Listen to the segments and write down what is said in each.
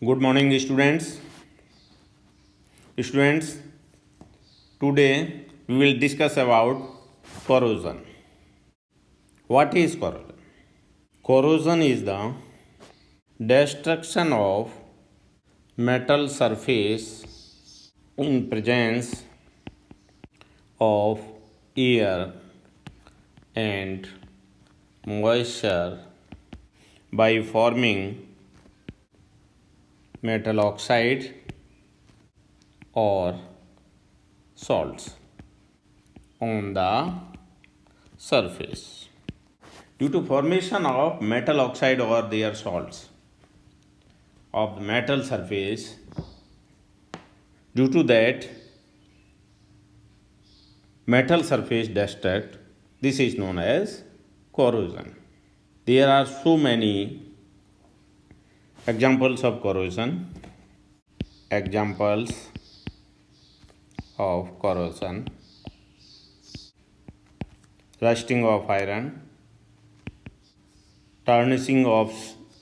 Good morning, students. Students, today we will discuss about corrosion. What is corrosion? Corrosion is the destruction of metal surface in presence of air and moisture by forming metal oxide or salts on the surface. Due to formation of metal oxide or their salts of the metal surface, due to that metal surface destruct, this is known as corrosion. There are so many examples of corrosion. Examples of corrosion: rusting of iron, tarnishing of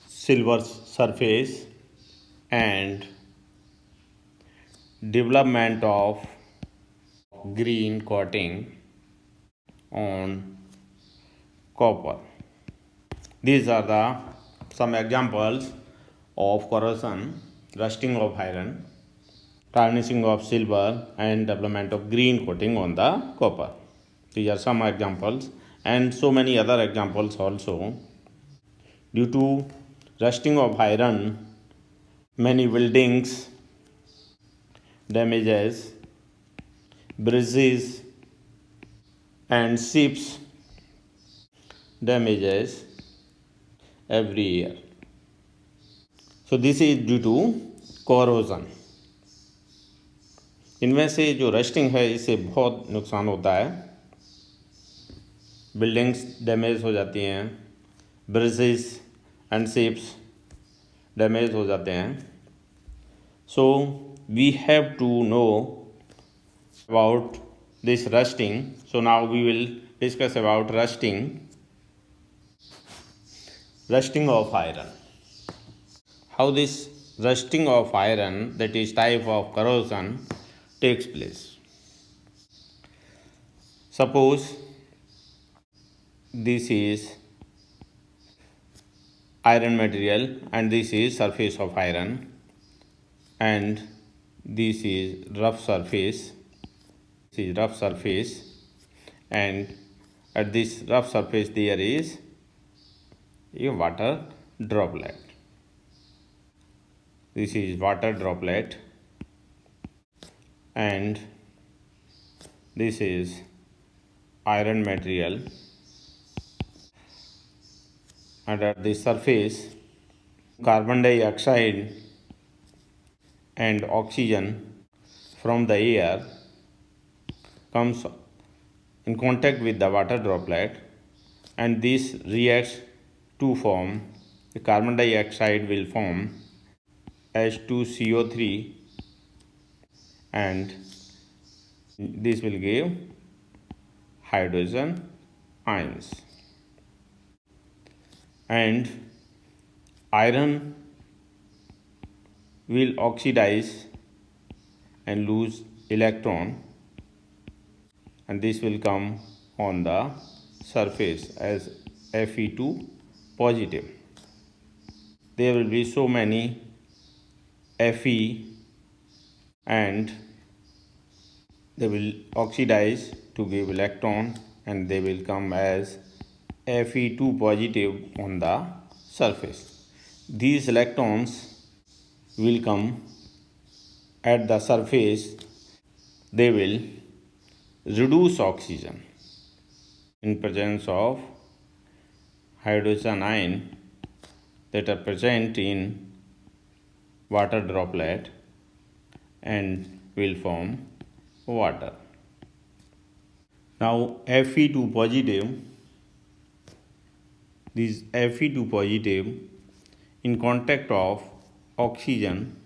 silver surface, and development of green coating on copper. These are the some examples of corrosion: rusting of iron, tarnishing of silver, and development of green coating on the copper. These are some examples, and so many other examples also. Due to rusting of iron, many buildings damages, bridges and ships damages every year. So this is due to corrosion. इनमें से जो rusting है इससे बहुत नुकसान होता है. Buildings damage हो जाती हैं, ब्रिजेस एंड शिप्स डैमेज हो जाते हैं. So we have to know about this rusting. So now we will discuss about rusting of iron. How this rusting of iron, that is type of corrosion, takes place. Suppose this is iron material and this is surface of iron and this is rough surface. This is rough surface and at this rough surface there is a water droplet. This is water droplet and this is iron material, and at the surface carbon dioxide and oxygen from the air comes in contact with the water droplet and this reacts to form the carbon dioxide will form H2CO3 and this will give hydrogen ions, and iron will oxidize and lose electron and this will come on the surface as Fe2 positive. There will be so many Fe and they will oxidize to give electron and they will come as Fe2 positive on the surface. These electrons will come at the surface, they will reduce oxygen in presence of hydrogen ion that are present in water droplet and will form water. Now Fe2 positive, this Fe2 positive in contact of oxygen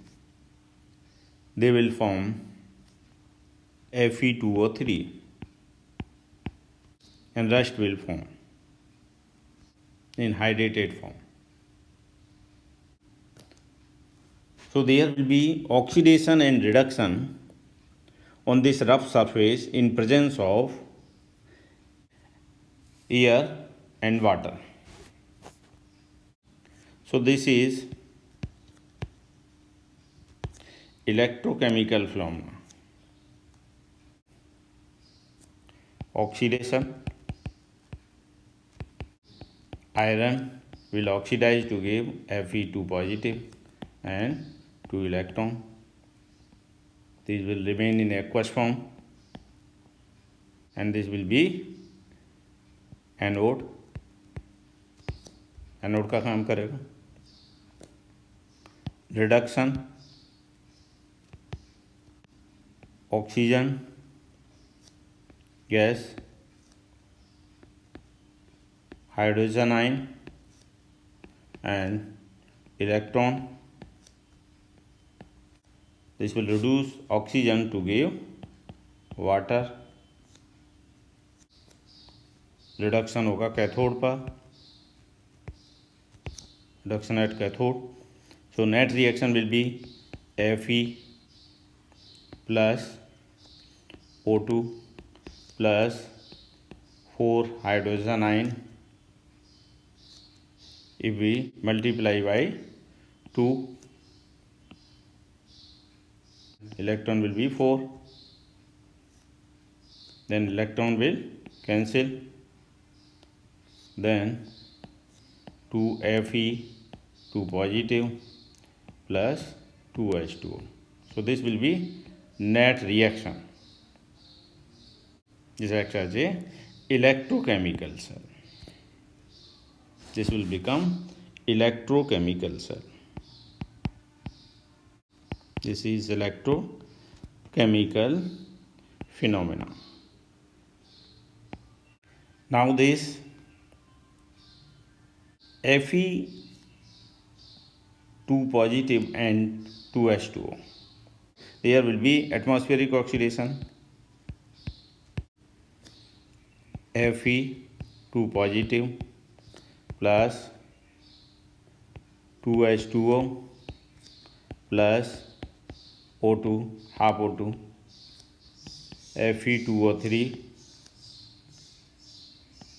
they will form Fe2O3 and rust will form in hydrated form. So there will be oxidation and reduction on this rough surface in presence of air and water. So this is electrochemical phenomena. Oxidation, iron will oxidize to give Fe2 positive and 2 electron. These will remain in aqueous form and this will be anode. Anode का काम करेगा. Reduction, oxygen gas, hydrogen ion and electron. This will reduce oxygen to give water. Reduction होगा cathode पर, reduction at cathode. So net reaction will be Fe plus O2 plus 4 hydrogen ion. If we multiply by 2, electron will be 4. Then electron will cancel. Then 2 Fe 2 positive plus 2H2O. So this will be net reaction. This acts as a electrochemical cell. This will become electrochemical cell. This is electrochemical phenomena. Now this Fe2 positive and 2H2O. There will be atmospheric oxidation. Fe2 positive plus 2H2O plus O2, half O2, Fe2O3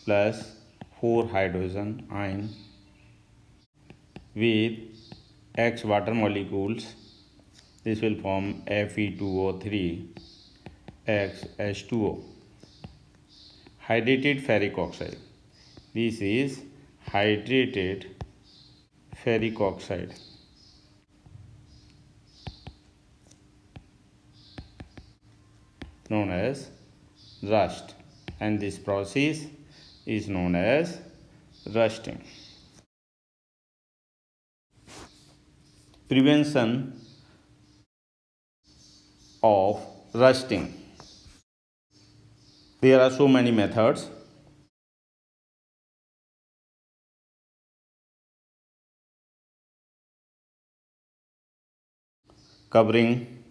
plus 4 hydrogen ion with X water molecules. This will form Fe2O3 X H2O. Hydrated ferric oxide. This is hydrated ferric oxide. Known as rust, and this process is known as rusting. Prevention of rusting. There are so many methods. Covering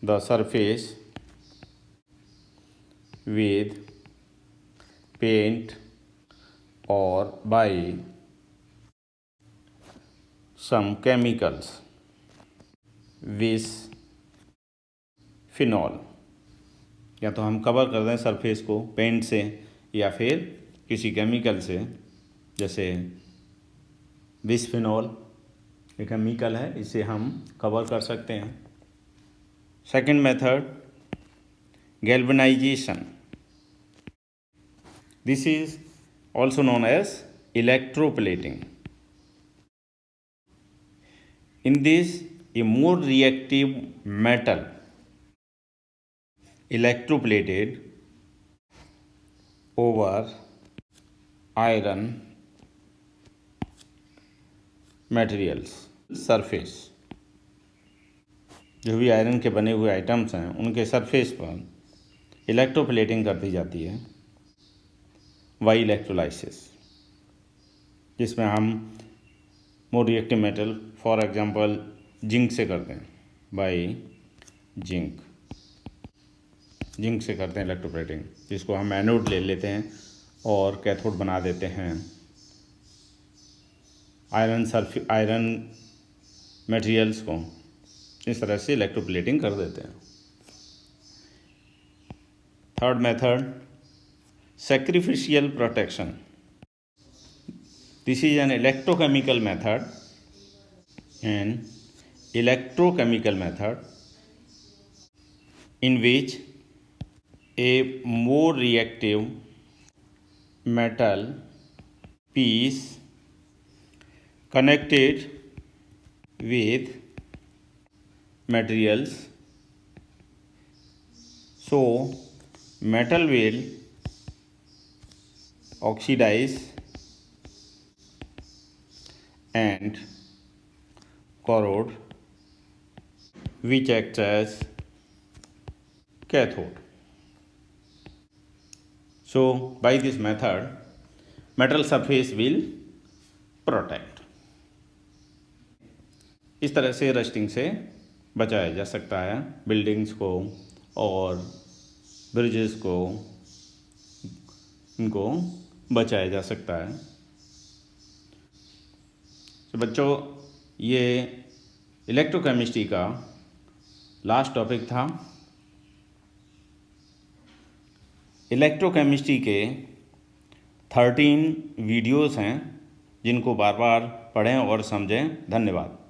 the surface with paint or by some chemicals, bisphenol. या तो हम cover कर दें surface को paint से या फिर किसी केमिकल से, जैसे बिस्फिनॉल एक केमिकल है, इसे हम कवर कर सकते हैं. Second method galvanization. This is also known as electroplating. In this, a more reactive metal electroplated over iron materials surface. जो भी आयरन के बने हुए आइटम्स हैं उनके सरफेस पर इलेक्ट्रोप्लेटिंग कर दी जाती है बाई इलेक्ट्रोलाइसिस, जिसमें हम more reactive metal for example zinc से करते हैं. बाई जिंक से करते हैं इलेक्ट्रोप्लेटिंग, जिसको हम एनोड ले लेते हैं और कैथोड बना देते हैं. आयरन मटेरियल्स को इस तरह से इलेक्ट्रोप्लेटिंग कर देते हैं। Third method, sacrificial protection. This is an electrochemical method in which a more reactive metal piece connected with materials, so metal will oxidize and corrode, which acts as cathode. So by this method, metal surface will protect. इस तरह से rusting से बचाया जा सकता है buildings को और ब्रिजेस को, इनको बचाया जा सकता है। तो बच्चों, ये इलेक्ट्रोकेमिस्ट्री का लास्ट टॉपिक था। इलेक्ट्रोकेमिस्ट्री के 13 वीडियोस हैं जिनको बार बार पढ़ें और समझें। धन्यवाद।